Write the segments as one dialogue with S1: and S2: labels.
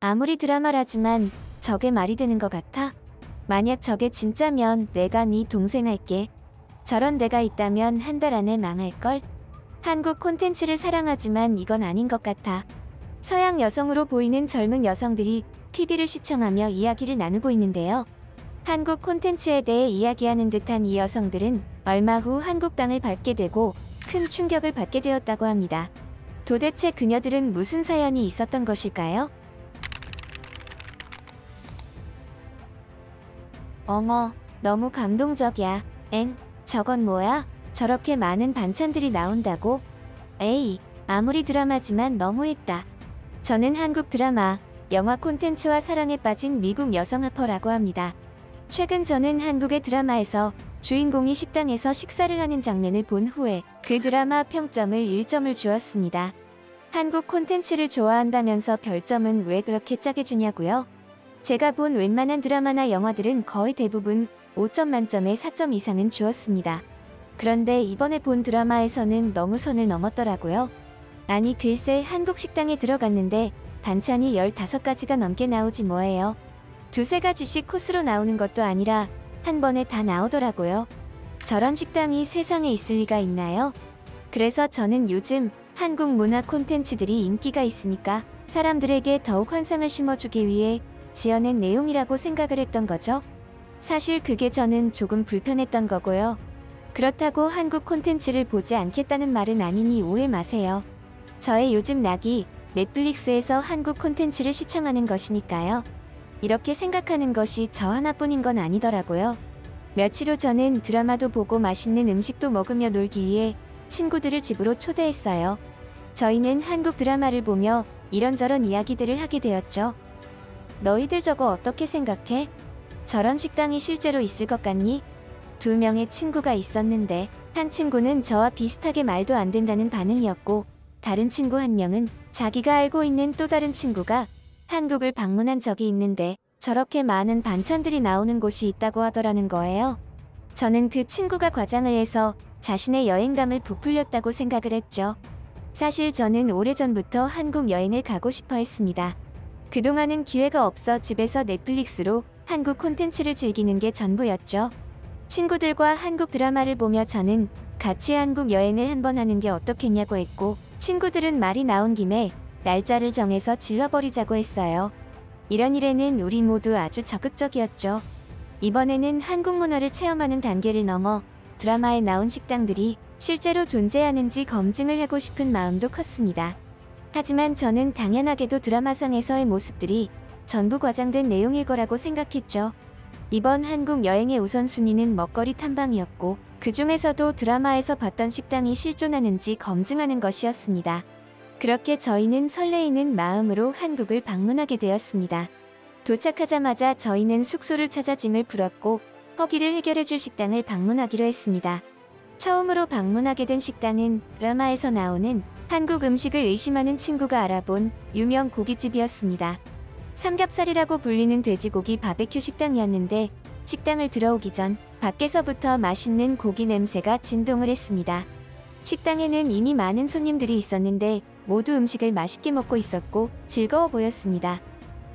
S1: 아무리 드라마라지만 저게 말이 되는 것 같아? 만약 저게 진짜면 내가 네 동생 할게. 저런 데가 있다면 한 달 안에 망할걸? 한국 콘텐츠를 사랑하지만 이건 아닌 것 같아. 서양 여성으로 보이는 젊은 여성들이 TV를 시청하며 이야기를 나누고 있는데요. 한국 콘텐츠에 대해 이야기하는 듯한 이 여성들은 얼마 후 한국 땅을 밟게 되고 큰 충격을 받게 되었다고 합니다. 도대체 그녀들은 무슨 사연이 있었던 것일까요? 어머, 너무 감동적이야. 엥? 저건 뭐야? 저렇게 많은 반찬들이 나온다고? 에이, 아무리 드라마지만 너무했다. 저는 한국 드라마, 영화 콘텐츠와 사랑에 빠진 미국 여성 하퍼라고 합니다. 최근 저는 한국의 드라마에서 주인공이 식당에서 식사를 하는 장면을 본 후에 그 드라마 평점을 1점을 주었습니다. 한국 콘텐츠를 좋아한다면서 별점은 왜 그렇게 짜게 주냐고요? 제가 본 웬만한 드라마나 영화들은 거의 대부분 5점 만점에 4점 이상은 주었습니다. 그런데 이번에 본 드라마에서는 너무 선을 넘었더라고요. 아니 글쎄 한국 식당에 들어갔는데 반찬이 15가지가 넘게 나오지 뭐예요. 두세 가지씩 코스로 나오는 것도 아니라 한 번에 다 나오더라고요. 저런 식당이 세상에 있을 리가 있나요? 그래서 저는 요즘 한국 문화 콘텐츠들이 인기가 있으니까 사람들에게 더욱 환상을 심어주기 위해 지어낸 내용이라고 생각을 했던 거죠. 사실 그게 저는 조금 불편했던 거고요. 그렇다고 한국 콘텐츠를 보지 않겠다는 말은 아니니 오해 마세요. 저의 요즘 낙이 넷플릭스에서 한국 콘텐츠를 시청하는 것이니까요. 이렇게 생각하는 것이 저 하나뿐인 건 아니더라고요. 며칠 후 저는 드라마도 보고 맛있는 음식도 먹으며 놀기 위해 친구들을 집으로 초대했어요. 저희는 한국 드라마를 보며 이런저런 이야기들을 하게 되었죠. 너희들 저거 어떻게 생각해? 저런 식당이 실제로 있을 것 같니? 2명의 친구가 있었는데 한 친구는 저와 비슷하게 말도 안 된다는 반응이었고 다른 친구 한 명은 자기가 알고 있는 또 다른 친구가 한국을 방문한 적이 있는데 저렇게 많은 반찬들이 나오는 곳이 있다고 하더라는 거예요. 저는 그 친구가 과장을 해서 자신의 여행감을 부풀렸다고 생각을 했죠. 사실 저는 오래전부터 한국 여행을 가고 싶어 했습니다. 그동안은 기회가 없어 집에서 넷플릭스로 한국 콘텐츠를 즐기는 게 전부였죠. 친구들과 한국 드라마를 보며 저는 같이 한국 여행을 한번 하는 게 어떻겠냐고 했고 친구들은 말이 나온 김에 날짜를 정해서 질러버리자고 했어요. 이런 일에는 우리 모두 아주 적극적이었죠. 이번에는 한국 문화를 체험하는 단계를 넘어 드라마에 나온 식당들이 실제로 존재하는지 검증을 하고 싶은 마음도 컸습니다. 하지만 저는 당연하게도 드라마상에서의 모습들이 전부 과장된 내용일 거라고 생각했죠. 이번 한국 여행의 우선순위는 먹거리 탐방이었고 그 중에서도 드라마에서 봤던 식당이 실존하는지 검증하는 것이었습니다. 그렇게 저희는 설레이는 마음으로 한국을 방문하게 되었습니다. 도착하자마자 저희는 숙소를 찾아 짐을 풀었고 허기를 해결해줄 식당을 방문하기로 했습니다. 처음으로 방문하게 된 식당은 드라마에서 나오는 한국 음식을 의심하는 친구가 알아본 유명 고깃집이었습니다. 삼겹살이라고 불리는 돼지고기 바베큐 식당이었는데 식당을 들어오기 전 밖에서부터 맛있는 고기 냄새가 진동을 했습니다. 식당에는 이미 많은 손님들이 있었는데 모두 음식을 맛있게 먹고 있었고 즐거워 보였습니다.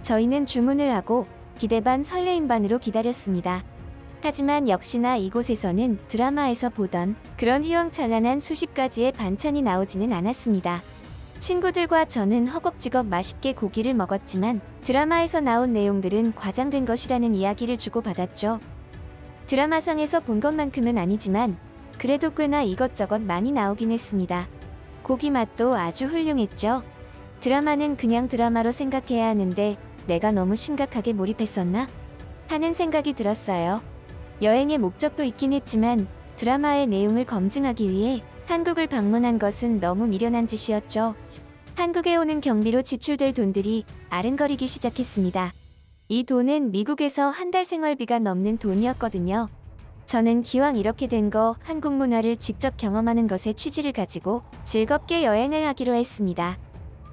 S1: 저희는 주문을 하고 기대 반 설레임 반으로 기다렸습니다. 하지만 역시나 이곳에서는 드라마에서 보던 그런 휘황찬란한 수십 가지의 반찬이 나오지는 않았습니다. 친구들과 저는 허겁지겁 맛있게 고기를 먹었지만 드라마에서 나온 내용들은 과장된 것이라는 이야기를 주고받았죠. 드라마상에서 본 것만큼은 아니지만 그래도 꽤나 이것저것 많이 나오긴 했습니다. 고기 맛도 아주 훌륭했죠. 드라마는 그냥 드라마로 생각해야 하는데 내가 너무 심각하게 몰입했었나? 하는 생각이 들었어요. 여행의 목적도 있긴 했지만 드라마의 내용을 검증하기 위해 한국을 방문한 것은 너무 미련한 짓이었죠. 한국에 오는 경비로 지출될 돈들이 아른거리기 시작했습니다. 이 돈은 미국에서 한 달 생활비가 넘는 돈이었거든요. 저는 기왕 이렇게 된 거 한국 문화를 직접 경험하는 것에 취지를 가지고 즐겁게 여행을 하기로 했습니다.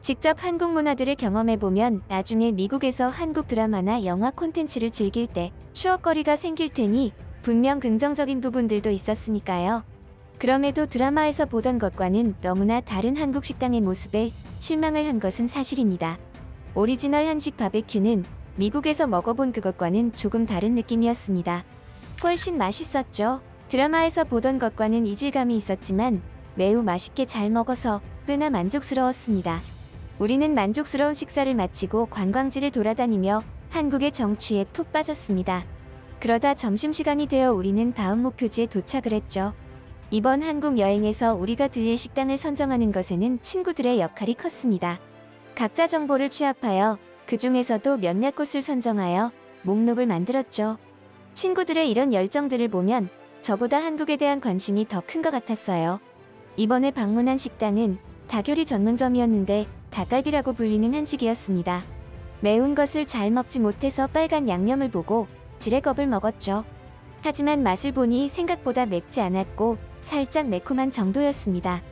S1: 직접 한국 문화들을 경험해보면 나중에 미국에서 한국 드라마나 영화 콘텐츠를 즐길 때 추억거리가 생길 테니 분명 긍정적인 부분들도 있었으니까요. 그럼에도 드라마에서 보던 것과는 너무나 다른 한국 식당의 모습에 실망을 한 것은 사실입니다. 오리지널 한식 바베큐는 미국에서 먹어본 그것과는 조금 다른 느낌이었습니다. 훨씬 맛있었죠. 드라마에서 보던 것과는 이질감이 있었지만 매우 맛있게 잘 먹어서 꽤나 만족스러웠습니다. 우리는 만족스러운 식사를 마치고 관광지를 돌아다니며 한국의 정취에 푹 빠졌습니다. 그러다 점심시간이 되어 우리는 다음 목표지에 도착을 했죠. 이번 한국 여행에서 우리가 들릴 식당을 선정하는 것에는 친구들의 역할이 컸습니다. 각자 정보를 취합하여 그 중에서도 몇몇 곳을 선정하여 목록을 만들었죠. 친구들의 이런 열정들을 보면 저보다 한국에 대한 관심이 더 큰 것 같았어요. 이번에 방문한 식당은 닭요리 전문점이었는데 닭갈비라고 불리는 한식이었습니다. 매운 것을 잘 먹지 못해서 빨간 양념을 보고 지레겁을 먹었죠. 하지만 맛을 보니 생각보다 맵지 않았고 살짝 매콤한 정도였습니다.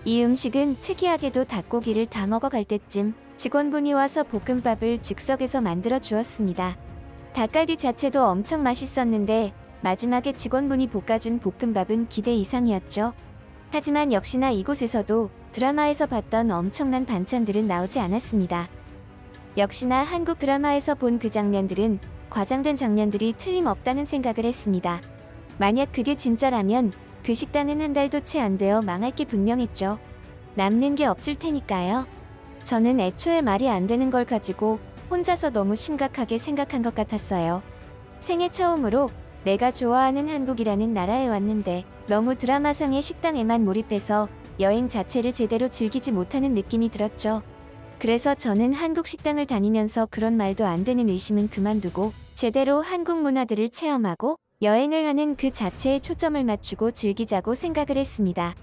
S1: 이 음식은 특이하게도 닭고기를 다 먹어갈 때쯤 직원분이 와서 볶음밥을 즉석에서 만들어 주었습니다. 닭갈비 자체도 엄청 맛있었는데 마지막에 직원분이 볶아준 볶음밥은 기대 이상이었죠. 하지만 역시나 이곳에서도 드라마에서 봤던 엄청난 반찬들은 나오지 않았습니다. 역시나 한국 드라마에서 본 그 장면들은 과장된 장면들이 틀림없다는 생각을 했습니다. 만약 그게 진짜라면 그 식당은 한 달도 채 안 되어 망할 게 분명했죠. 남는 게 없을 테니까요. 저는 애초에 말이 안 되는 걸 가지고 혼자서 너무 심각하게 생각한 것 같았어요. 생애 처음으로 내가 좋아하는 한국이라는 나라에 왔는데 너무 드라마상의 식당에만 몰입해서 여행 자체를 제대로 즐기지 못하는 느낌이 들었죠. 그래서 저는 한국 식당을 다니면서 그런 말도 안 되는 의심은 그만두고 제대로 한국 문화들을 체험하고 여행을 하는 그 자체에 초점을 맞추고 즐기자고 생각을 했습니다.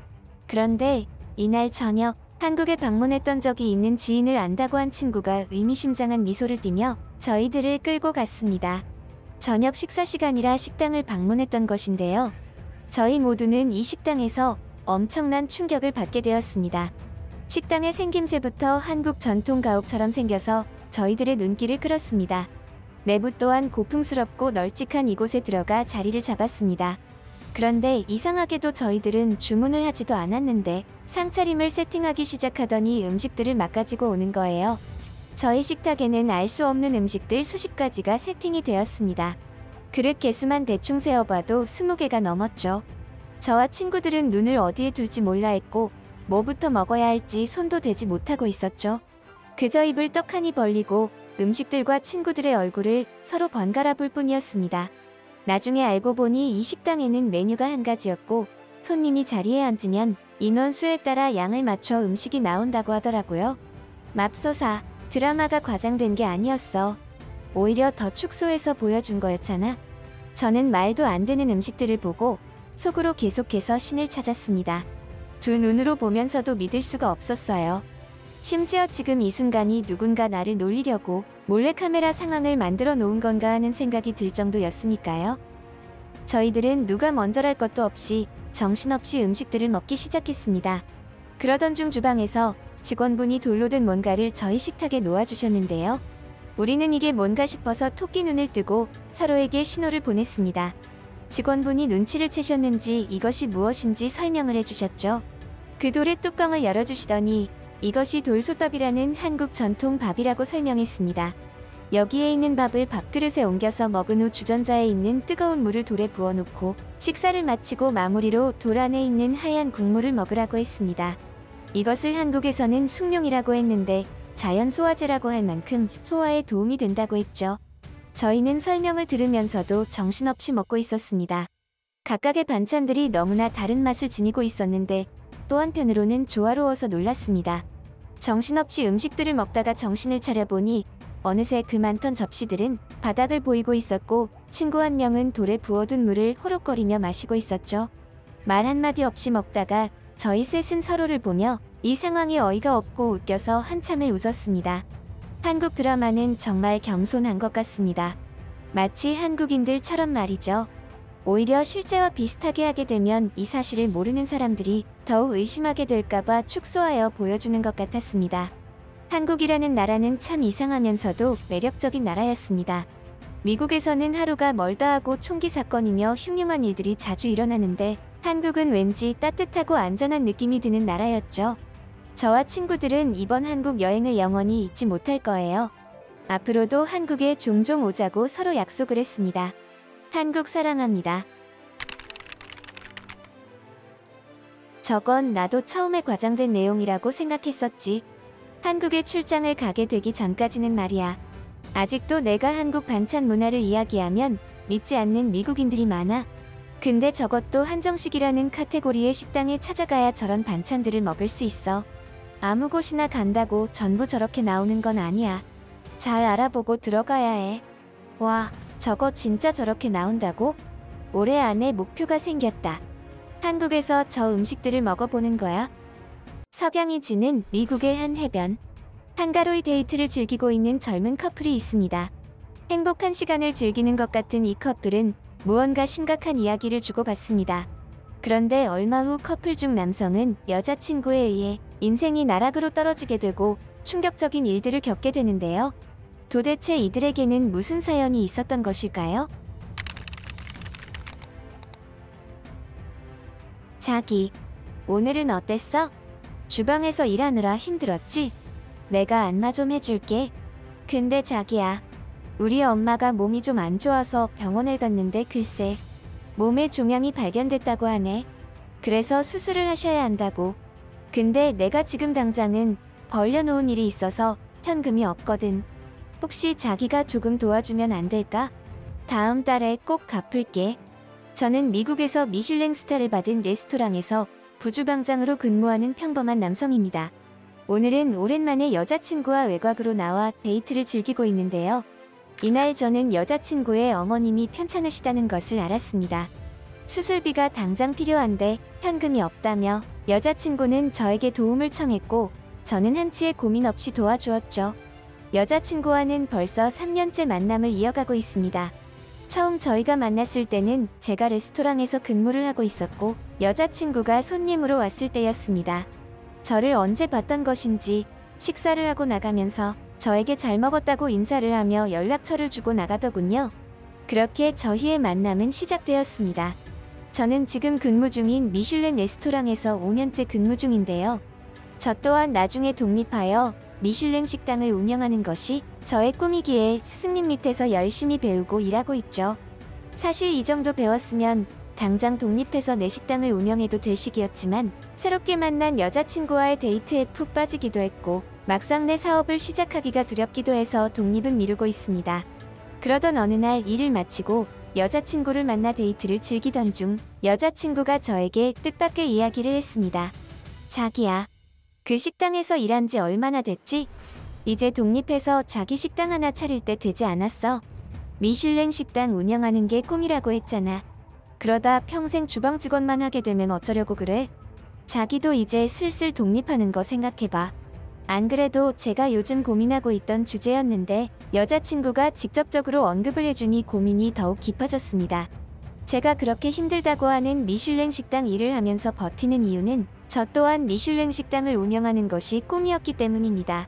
S1: 그런데 이날 저녁 한국에 방문했던 적이 있는 지인을 안다고 한 친구가 의미심장한 미소를 띠며 저희들을 끌고 갔습니다. 저녁 식사 시간이라 식당을 방문했던 것인데요. 저희 모두는 이 식당에서 엄청난 충격을 받게 되었습니다. 식당의 생김새부터 한국 전통 가옥처럼 생겨서 저희들의 눈길을 끌었습니다. 내부 또한 고풍스럽고 널찍한 이곳에 들어가 자리를 잡았습니다. 그런데 이상하게도 저희들은 주문을 하지도 않았는데 상차림을 세팅하기 시작하더니 음식들을 막 가지고 오는 거예요. 저희 식탁에는 알 수 없는 음식들 수십 가지가 세팅이 되었습니다. 그릇 개수만 대충 세어봐도 20개가 넘었죠. 저와 친구들은 눈을 어디에 둘지 몰라 했고 뭐부터 먹어야 할지 손도 대지 못하고 있었죠. 그저 입을 떡하니 벌리고 음식들과 친구들의 얼굴을 서로 번갈아 볼 뿐이었습니다. 나중에 알고 보니 이 식당에는 메뉴가 한 가지였고 손님이 자리에 앉으면 인원수에 따라 양을 맞춰 음식이 나온다고 하더라고요. 맙소사, 드라마가 과장된 게 아니었어. 오히려 더 축소해서 보여준 거였잖아. 저는 말도 안 되는 음식들을 보고 속으로 계속해서 신을 찾았습니다. 두 눈으로 보면서도 믿을 수가 없었어요. 심지어 지금 이 순간이 누군가 나를 놀리려고 몰래카메라 상황을 만들어 놓은 건가 하는 생각이 들 정도였으니까요. 저희들은 누가 먼저랄 것도 없이 정신없이 음식들을 먹기 시작했습니다. 그러던 중 주방에서 직원분이 돌로 든 뭔가를 저희 식탁에 놓아주셨는데요. 우리는 이게 뭔가 싶어서 토끼 눈을 뜨고 서로에게 신호를 보냈습니다. 직원분이 눈치를 채셨는지 이것이 무엇인지 설명을 해주셨죠. 그 돌의 뚜껑을 열어주시더니 이것이 돌솥밥이라는 한국 전통 밥이라고 설명했습니다. 여기에 있는 밥을 밥그릇에 옮겨서 먹은 후 주전자에 있는 뜨거운 물을 돌에 부어놓고 식사를 마치고 마무리로 돌 안에 있는 하얀 국물을 먹으라고 했습니다. 이것을 한국에서는 숭늉이라고 했는데 자연 소화제라고 할 만큼 소화에 도움이 된다고 했죠. 저희는 설명을 들으면서도 정신없이 먹고 있었습니다. 각각의 반찬들이 너무나 다른 맛을 지니고 있었는데 또 한편으로는 조화로워서 놀랐습니다. 정신없이 음식들을 먹다가 정신을 차려보니 어느새 그 많던 접시들은 바닥을 보이고 있었고 친구 한 명은 돌에 부어둔 물을 호록거리며 마시고 있었죠. 말 한마디 없이 먹다가 저희 셋은 서로를 보며 이 상황이 어이가 없고 웃겨서 한참을 웃었습니다. 한국 드라마는 정말 겸손한 것 같습니다. 마치 한국인들처럼 말이죠. 오히려 실제와 비슷하게 하게 되면 이 사실을 모르는 사람들이 더욱 의심하게 될까봐 축소하여 보여주는 것 같았습니다. 한국이라는 나라는 참 이상하면서도 매력적인 나라였습니다. 미국에서는 하루가 멀다 하고 총기 사건이며 흉흉한 일들이 자주 일어나는데 한국은 왠지 따뜻하고 안전한 느낌이 드는 나라였죠. 저와 친구들은 이번 한국 여행을 영원히 잊지 못할 거예요. 앞으로도 한국에 종종 오자고 서로 약속을 했습니다. 한국 사랑합니다. 저건 나도 처음에 과장된 내용이라고 생각했었지. 한국에 출장을 가게 되기 전까지는 말이야. 아직도 내가 한국 반찬 문화를 이야기하면 믿지 않는 미국인들이 많아. 근데 저것도 한정식이라는 카테고리의 식당에 찾아가야 저런 반찬들을 먹을 수 있어. 아무 곳이나 간다고 전부 저렇게 나오는 건 아니야. 잘 알아보고 들어가야 해. 와, 저거 진짜 저렇게 나온다고? 올해 안에 목표가 생겼다. 한국에서 저 음식들을 먹어보는 거야. 석양이 지는 미국의 한 해변. 한가로이 데이트를 즐기고 있는 젊은 커플이 있습니다. 행복한 시간을 즐기는 것 같은 이 커플은 무언가 심각한 이야기를 주고받습니다. 그런데 얼마 후 커플 중 남성은 여자친구에 의해 인생이 나락으로 떨어지게 되고 충격적인 일들을 겪게 되는데요. 도대체 이들에게는 무슨 사연이 있었던 것일까요? 자기, 오늘은 어땠어? 주방에서 일하느라 힘들었지? 내가 안마 좀 해줄게. 근데 자기야, 우리 엄마가 몸이 좀 안 좋아서 병원을 갔는데 글쎄, 몸에 종양이 발견됐다고 하네. 그래서 수술을 하셔야 한다고. 근데 내가 지금 당장은 벌려놓은 일이 있어서 현금이 없거든. 혹시 자기가 조금 도와주면 안 될까? 다음 달에 꼭 갚을게. 저는 미국에서 미슐랭 스타를 받은 레스토랑에서 부주방장으로 근무하는 평범한 남성입니다. 오늘은 오랜만에 여자친구와 외곽으로 나와 데이트를 즐기고 있는데요. 이날 저는 여자친구의 어머님이 편찮으시다는 것을 알았습니다. 수술비가 당장 필요한데 현금이 없다며 여자친구는 저에게 도움을 청했고 저는 한치의 고민 없이 도와주었죠. 여자친구와는 벌써 3년째 만남을 이어가고 있습니다. 처음 저희가 만났을 때는 제가 레스토랑에서 근무를 하고 있었고 여자친구가 손님으로 왔을 때였습니다. 저를 언제 봤던 것인지 식사를 하고 나가면서 저에게 잘 먹었다고 인사를 하며 연락처를 주고 나가더군요. 그렇게 저희의 만남은 시작되었습니다. 저는 지금 근무 중인 미슐랭 레스토랑에서 5년째 근무 중인데요. 저 또한 나중에 독립하여 미슐랭 식당을 운영하는 것이 저의 꿈이기에 스승님 밑에서 열심히 배우고 일하고 있죠. 사실 이 정도 배웠으면 당장 독립해서 내 식당을 운영해도 될 시기였지만 새롭게 만난 여자친구와의 데이트에 푹 빠지기도 했고 막상 내 사업을 시작하기가 두렵기도 해서 독립은 미루고 있습니다. 그러던 어느 날 일을 마치고 여자친구를 만나 데이트를 즐기던 중 여자친구가 저에게 뜻밖의 이야기를 했습니다. 자기야, 그 식당에서 일한 지 얼마나 됐지? 이제 독립해서 자기 식당 하나 차릴 때 되지 않았어? 미슐랭 식당 운영하는 게 꿈이라고 했잖아. 그러다 평생 주방 직원만 하게 되면 어쩌려고 그래? 자기도 이제 슬슬 독립하는 거 생각해봐. 안 그래도 제가 요즘 고민하고 있던 주제였는데 여자친구가 직접적으로 언급을 해주니 고민이 더욱 깊어졌습니다. 제가 그렇게 힘들다고 하는 미슐랭 식당 일을 하면서 버티는 이유는 저 또한 미슐랭 식당을 운영하는 것이 꿈이었기 때문입니다.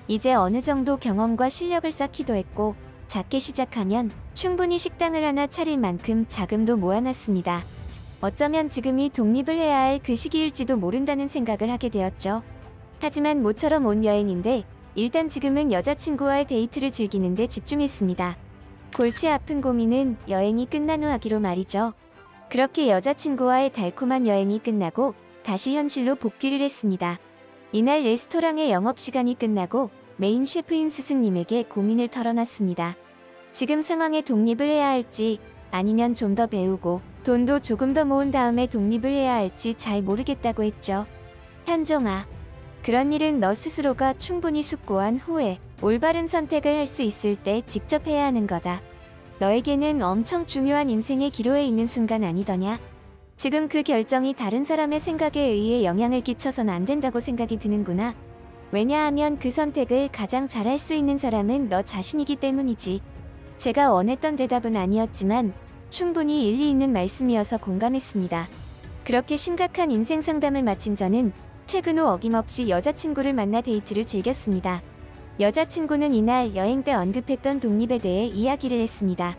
S1: 이제 어느 정도 경험과 실력을 쌓기도 했고 작게 시작하면 충분히 식당을 하나 차릴 만큼 자금도 모아놨습니다. 어쩌면 지금이 독립을 해야 할 그 시기일지도 모른다는 생각을 하게 되었죠. 하지만 모처럼 온 여행인데 일단 지금은 여자친구와의 데이트를 즐기는 데 집중했습니다. 골치 아픈 고민은 여행이 끝난 후 하기로 말이죠. 그렇게 여자친구와의 달콤한 여행이 끝나고 다시 현실로 복귀를 했습니다. 이날 레스토랑의 영업시간이 끝나고 메인 셰프인 스승님에게 고민을 털어놨습니다. 지금 상황에 독립을 해야 할지 아니면 좀 더 배우고 돈도 조금 더 모은 다음에 독립을 해야 할지 잘 모르겠다고 했죠. 현종아, 그런 일은 너 스스로가 충분히 숙고한 후에 올바른 선택을 할 수 있을 때 직접 해야 하는 거다. 너에게는 엄청 중요한 인생의 기로에 있는 순간 아니더냐? 지금 그 결정이 다른 사람의 생각에 의해 영향을 끼쳐서는 안 된다고 생각이 드는구나. 왜냐하면 그 선택을 가장 잘할 수 있는 사람은 너 자신이기 때문이지. 제가 원했던 대답은 아니었지만 충분히 일리 있는 말씀이어서 공감했습니다. 그렇게 심각한 인생 상담을 마친 저는 퇴근 후 어김없이 여자친구를 만나 데이트를 즐겼습니다. 여자친구는 이날 여행 때 언급했던 독립에 대해 이야기를 했습니다.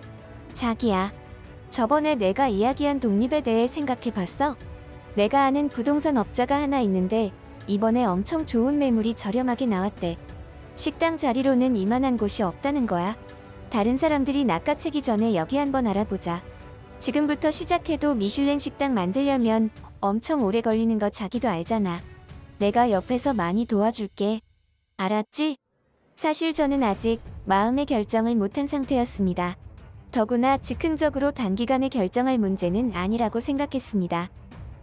S1: 자기야, 저번에 내가 이야기한 독립에 대해 생각해봤어? 내가 아는 부동산 업자가 하나 있는데 이번에 엄청 좋은 매물이 저렴하게 나왔대. 식당 자리로는 이만한 곳이 없다는 거야. 다른 사람들이 낚아채기 전에 여기 한번 알아보자. 지금부터 시작해도 미슐랭 식당 만들려면 엄청 오래 걸리는 거 자기도 알잖아. 내가 옆에서 많이 도와줄게. 알았지? 사실 저는 아직 마음의 결정을 못한 상태였습니다. 더구나 즉흥적으로 단기간에 결정할 문제는 아니라고 생각했습니다.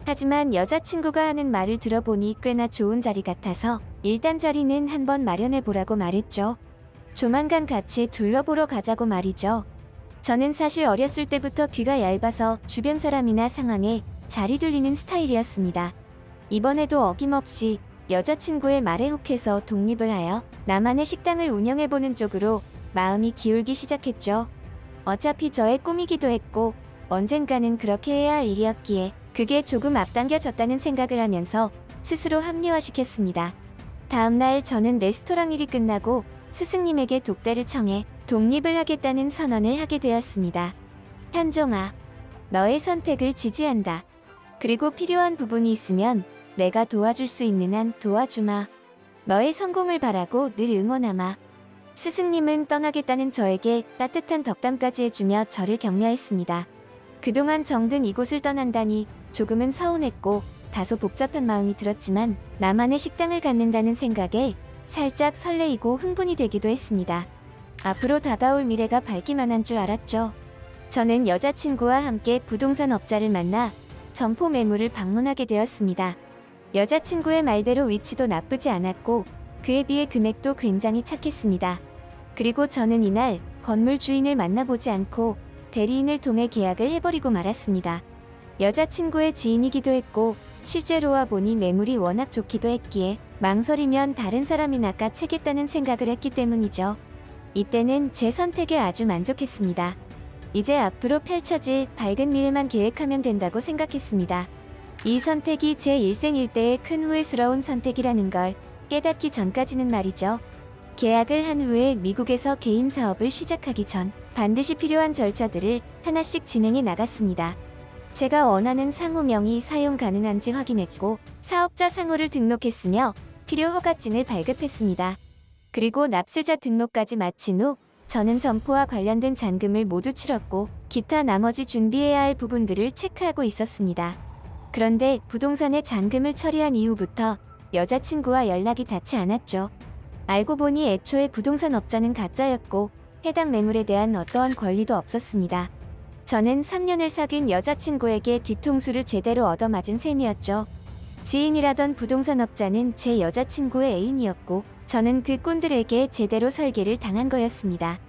S1: 하지만 여자친구가 하는 말을 들어보니 꽤나 좋은 자리 같아서 일단 자리는 한번 마련해보라고 말했죠. 조만간 같이 둘러보러 가자고 말이죠. 저는 사실 어렸을 때부터 귀가 얇아서 주변 사람이나 상황에 잘 휘둘리는 스타일이었습니다. 이번에도 어김없이 여자친구의 말에 혹해서 독립을 하여 나만의 식당을 운영해보는 쪽으로 마음이 기울기 시작했죠. 어차피 저의 꿈이기도 했고 언젠가는 그렇게 해야 할 일이었기에 그게 조금 앞당겨졌다는 생각을 하면서 스스로 합리화시켰습니다. 다음날 저는 레스토랑 일이 끝나고 스승님에게 독대를 청해 독립을 하겠다는 선언을 하게 되었습니다. 현종아, 너의 선택을 지지한다. 그리고 필요한 부분이 있으면 내가 도와줄 수 있는 한 도와주마. 너의 성공을 바라고 늘 응원하마. 스승님은 떠나겠다는 저에게 따뜻한 덕담까지 해주며 저를 격려했습니다. 그동안 정든 이곳을 떠난다니 조금은 서운했고 다소 복잡한 마음이 들었지만 나만의 식당을 갖는다는 생각에 살짝 설레이고 흥분이 되기도 했습니다. 앞으로 다가올 미래가 밝기만 한 줄 알았죠. 저는 여자친구와 함께 부동산 업자를 만나 점포 매물을 방문하게 되었습니다. 여자친구의 말대로 위치도 나쁘지 않았고 그에 비해 금액도 굉장히 착했습니다. 그리고 저는 이날 건물 주인을 만나보지 않고 대리인을 통해 계약을 해버리고 말았습니다. 여자친구의 지인이기도 했고 실제로 와보니 매물이 워낙 좋기도 했기에 망설이면 다른 사람이 낚아채겠다는 생각을 했기 때문이죠. 이때는 제 선택에 아주 만족했습니다. 이제 앞으로 펼쳐질 밝은 미래만 계획하면 된다고 생각했습니다. 이 선택이 제 일생일대의 큰 후회스러운 선택이라는 걸 깨닫기 전까지는 말이죠. 계약을 한 후에 미국에서 개인 사업을 시작하기 전 반드시 필요한 절차들을 하나씩 진행해 나갔습니다. 제가 원하는 상호명이 사용 가능한지 확인했고 사업자 상호를 등록했으며 필요 허가증을 발급했습니다. 그리고 납세자 등록까지 마친 후 저는 점포와 관련된 잔금을 모두 치렀고 기타 나머지 준비해야 할 부분들을 체크하고 있었습니다. 그런데 부동산의 잔금을 처리한 이후부터 여자친구와 연락이 닿지 않았죠. 알고 보니 애초에 부동산 업자는 가짜였고 해당 매물에 대한 어떠한 권리도 없었습니다. 저는 3년을 사귄 여자친구에게 뒤통수를 제대로 얻어맞은 셈이었죠. 지인이라던 부동산 업자는 제 여자친구의 애인이었고 저는 그 꾼들에게 제대로 설계를 당한 거였습니다.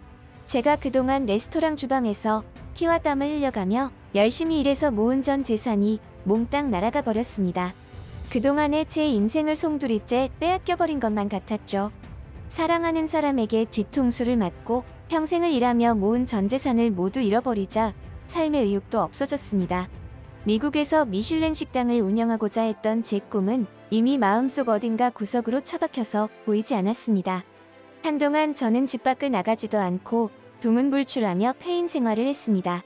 S1: 제가 그동안 레스토랑 주방에서 피와 땀을 흘려가며 열심히 일해서 모은 전 재산이 몽땅 날아가 버렸습니다. 그동안의 제 인생을 송두리째 빼앗겨버린 것만 같았죠. 사랑하는 사람에게 뒤통수를 맞고 평생을 일하며 모은 전 재산을 모두 잃어버리자 삶의 의욕도 없어졌습니다. 미국에서 미슐랭 식당을 운영하고자 했던 제 꿈은 이미 마음속 어딘가 구석으로 처박혀서 보이지 않았습니다. 한동안 저는 집 밖을 나가지도 않고 두문불출하며 폐인 생활을 했습니다.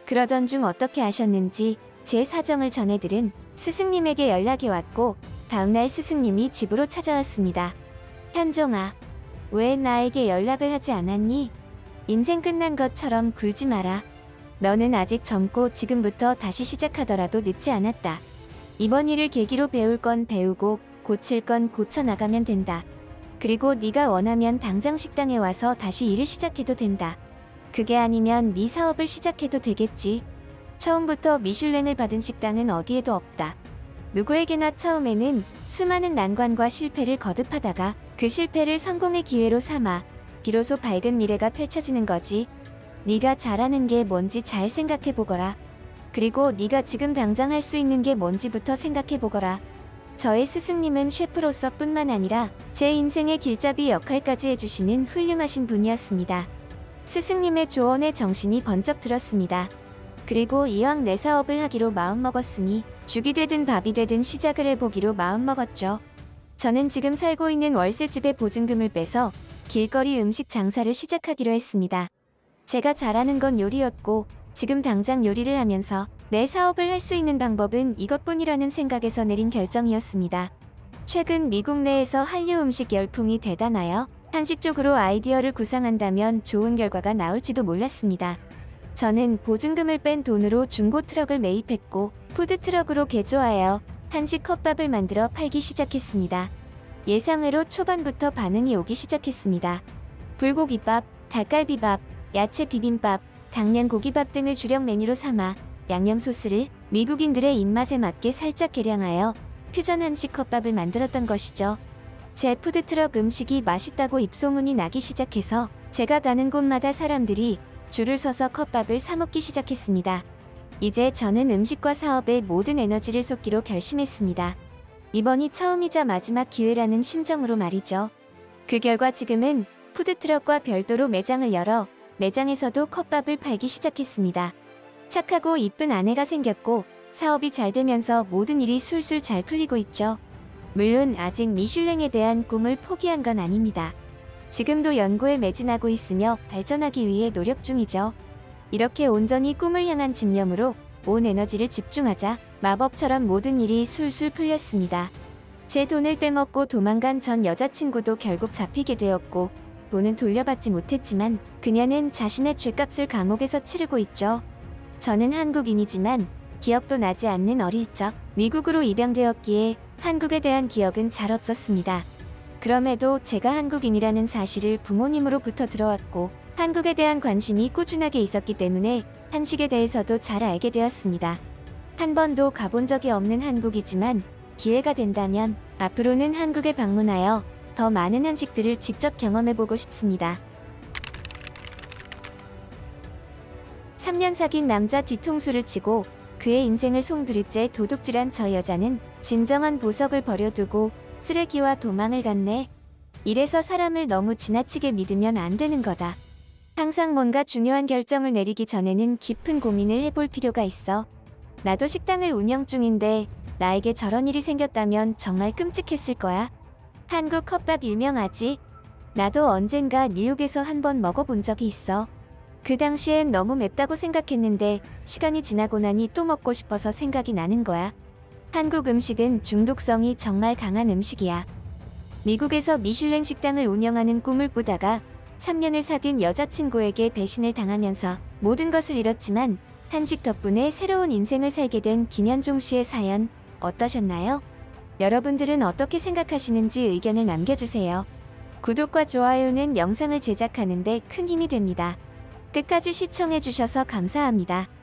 S1: 그러던 중 어떻게 아셨는지 제 사정을 전해들은 스승님에게 연락이 왔고 다음날 스승님이 집으로 찾아왔습니다. 현종아, 왜 나에게 연락을 하지 않았니? 인생 끝난 것처럼 굴지 마라. 너는 아직 젊고 지금부터 다시 시작하더라도 늦지 않았다. 이번 일을 계기로 배울 건 배우고 고칠 건 고쳐나가면 된다. 그리고 네가 원하면 당장 식당에 와서 다시 일을 시작해도 된다. 그게 아니면 네 사업을 시작해도 되겠지. 처음부터 미슐랭을 받은 식당은 어디에도 없다. 누구에게나 처음에는 수많은 난관과 실패를 거듭하다가 그 실패를 성공의 기회로 삼아 비로소 밝은 미래가 펼쳐지는 거지. 네가 잘하는 게 뭔지 잘 생각해보거라. 그리고 네가 지금 당장 할 수 있는 게 뭔지부터 생각해보거라. 저의 스승님은 셰프로서 뿐만 아니라 제 인생의 길잡이 역할까지 해주시는 훌륭하신 분이었습니다. 스승님의 조언에 정신이 번쩍 들었습니다. 그리고 이왕 내 사업을 하기로 마음먹었으니 죽이 되든 밥이 되든 시작을 해보기로 마음먹었죠. 저는 지금 살고 있는 월세집의 보증금을 빼서 길거리 음식 장사를 시작하기로 했습니다. 제가 잘하는 건 요리였고 지금 당장 요리를 하면서 내 사업을 할 수 있는 방법은 이것뿐이라는 생각에서 내린 결정이었습니다. 최근 미국 내에서 한류 음식 열풍이 대단하여 한식 쪽으로 아이디어를 구상한다면 좋은 결과가 나올지도 몰랐습니다. 저는 보증금을 뺀 돈으로 중고 트럭을 매입했고 푸드트럭으로 개조하여 한식 컵밥을 만들어 팔기 시작했습니다. 예상외로 초반부터 반응이 오기 시작했습니다. 불고기밥, 닭갈비밥, 야채 비빔밥, 당면 고기밥 등을 주력 메뉴로 삼아 양념 소스를 미국인들의 입맛에 맞게 살짝 개량하여 퓨전 한식 컵밥을 만들었던 것이죠. 제 푸드트럭 음식이 맛있다고 입소문이 나기 시작해서 제가 가는 곳마다 사람들이 줄을 서서 컵밥을 사 먹기 시작했습니다. 이제 저는 음식과 사업에 모든 에너지를 쏟기로 결심했습니다. 이번이 처음이자 마지막 기회라는 심정으로 말이죠. 그 결과 지금은 푸드트럭과 별도로 매장을 열어 매장에서도 컵밥을 팔기 시작했습니다. 착하고 이쁜 아내가 생겼고 사업이 잘 되면서 모든 일이 술술 잘 풀리고 있죠. 물론 아직 미슐랭에 대한 꿈을 포기한 건 아닙니다. 지금도 연구에 매진하고 있으며 발전하기 위해 노력 중이죠. 이렇게 온전히 꿈을 향한 집념으로 온 에너지를 집중하자 마법처럼 모든 일이 술술 풀렸습니다. 제 돈을 떼먹고 도망간 전 여자친구도 결국 잡히게 되었고 돈은 돌려받지 못했지만 그녀는 자신의 죗값을 감옥에서 치르고 있죠. 저는 한국인이지만 기억도 나지 않는 어릴 적 미국으로 입양되었기에 한국에 대한 기억은 잘 없었습니다. 그럼에도 제가 한국인이라는 사실을 부모님으로부터 들어왔고 한국에 대한 관심이 꾸준하게 있었기 때문에 한식에 대해서도 잘 알게 되었습니다. 한 번도 가본 적이 없는 한국이지만 기회가 된다면 앞으로는 한국에 방문하여 더 많은 한식들을 직접 경험해보고 싶습니다. 3년 사귄 남자 뒤통수를 치고 그의 인생을 송두리째 도둑질한 저 여자는 진정한 보석을 버려두고 쓰레기와 도망을 갔네. 이래서 사람을 너무 지나치게 믿으면 안 되는 거다. 항상 뭔가 중요한 결정을 내리기 전에는 깊은 고민을 해볼 필요가 있어. 나도 식당을 운영 중인데 나에게 저런 일이 생겼다면 정말 끔찍했을 거야. 한국 컵밥 유명하지? 나도 언젠가 뉴욕에서 한번 먹어본 적이 있어. 그 당시엔 너무 맵다고 생각했는데 시간이 지나고 나니 또 먹고 싶어서 생각이 나는 거야. 한국 음식은 중독성이 정말 강한 음식이야. 미국에서 미슐랭 식당을 운영하는 꿈을 꾸다가 3년을 사귄 여자친구에게 배신을 당하면서 모든 것을 잃었지만 한식 덕분에 새로운 인생을 살게 된 김현종 씨의 사연 어떠셨나요? 여러분들은 어떻게 생각하시는지 의견을 남겨주세요. 구독과 좋아요는 영상을 제작하는 데 큰 힘이 됩니다. 끝까지 시청해주셔서 감사합니다.